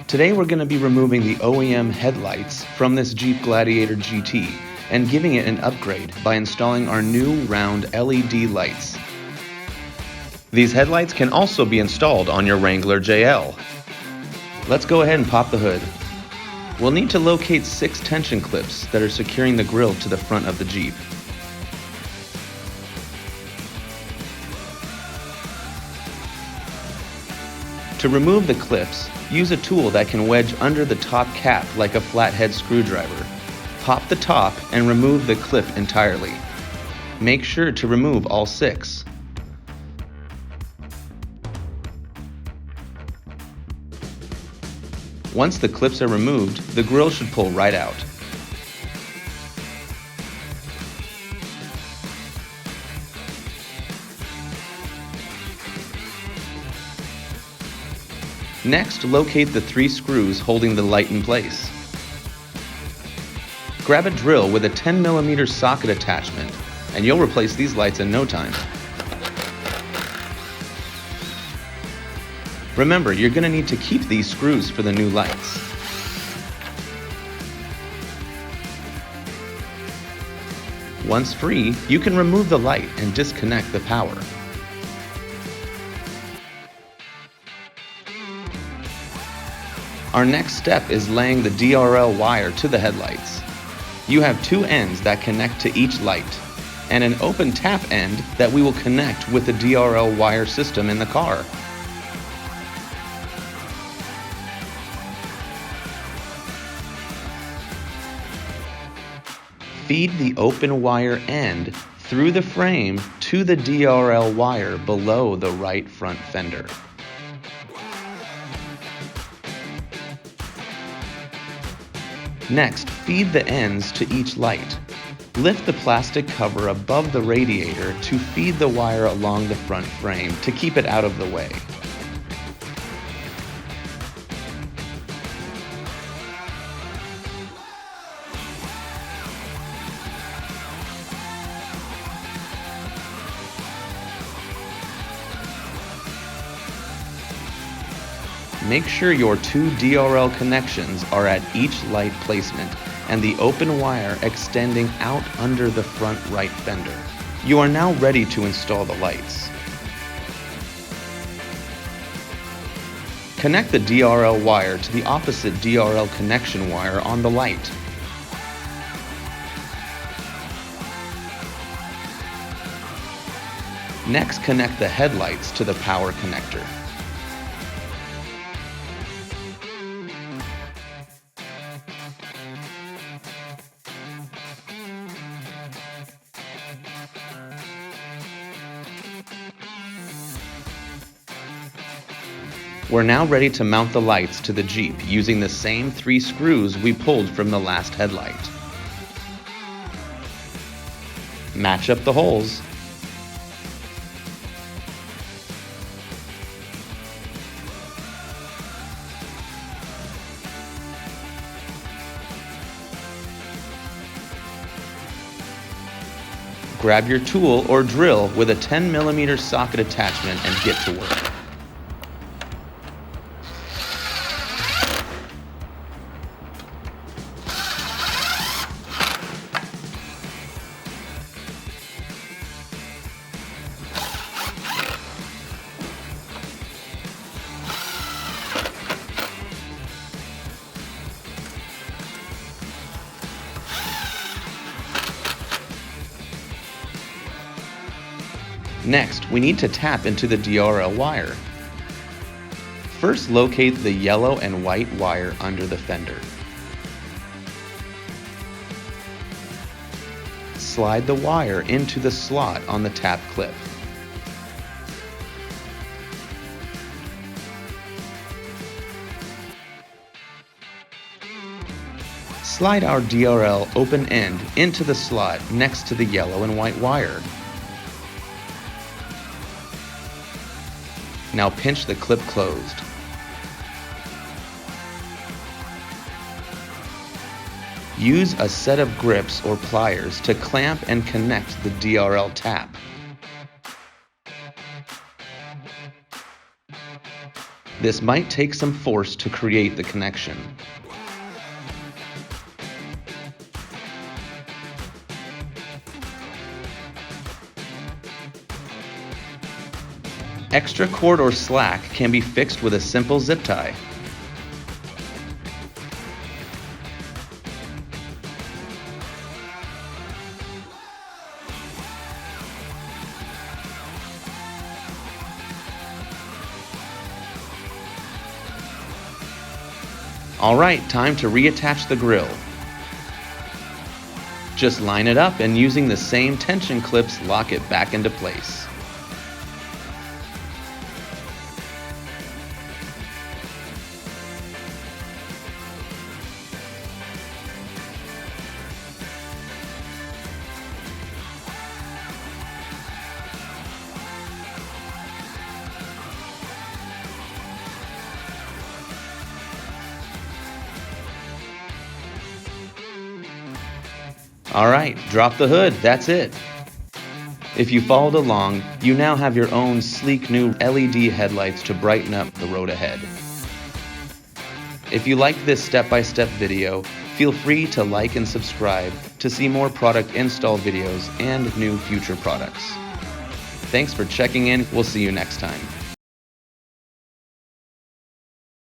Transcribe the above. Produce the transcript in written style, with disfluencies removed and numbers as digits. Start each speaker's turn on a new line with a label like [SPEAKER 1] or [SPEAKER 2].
[SPEAKER 1] Today we're going to be removing the OEM headlights from this Jeep Gladiator GT and giving it an upgrade by installing our new round LED lights. These headlights can also be installed on your Wrangler JL. Let's go ahead and pop the hood. We'll need to locate 6 tension clips that are securing the grille to the front of the Jeep. To remove the clips, use a tool that can wedge under the top cap like a flathead screwdriver. Pop the top and remove the clip entirely. Make sure to remove all 6. Once the clips are removed, the grille should pull right out. Next, locate the 3 screws holding the light in place. Grab a drill with a 10mm socket attachment, and you'll replace these lights in no time. Remember, you're going to need to keep these screws for the new lights. Once free, you can remove the light and disconnect the power. Our next step is laying the DRL wire to the headlights. You have 2 ends that connect to each light, and an open tap end that we will connect with the DRL wire system in the car. Feed the open wire end through the frame to the DRL wire below the right front fender. Next, feed the ends to each light. Lift the plastic cover above the radiator to feed the wire along the front frame to keep it out of the way. Make sure your 2 DRL connections are at each light placement and the open wire extending out under the front right fender. You are now ready to install the lights. Connect the DRL wire to the opposite DRL connection wire on the light. Next, connect the headlights to the power connector. We're now ready to mount the lights to the Jeep using the same 3 screws we pulled from the last headlight. Match up the holes. Grab your tool or drill with a 10mm socket attachment and get to work. Next, we need to tap into the DRL wire. First, locate the yellow and white wire under the fender. Slide the wire into the slot on the tap clip. Slide our DRL open end into the slot next to the yellow and white wire. Now pinch the clip closed. Use a set of grips or pliers to clamp and connect the DRL tap. This might take some force to create the connection. Extra cord or slack can be fixed with a simple zip tie. Alright, time to reattach the grill. Just line it up and using the same tension clips, lock it back into place. Alright, drop the hood, that's it. If you followed along, you now have your own sleek new LED headlights to brighten up the road ahead. If you liked this step-by-step video, feel free to like and subscribe to see more product install videos and new future products. Thanks for checking in, we'll see you next time.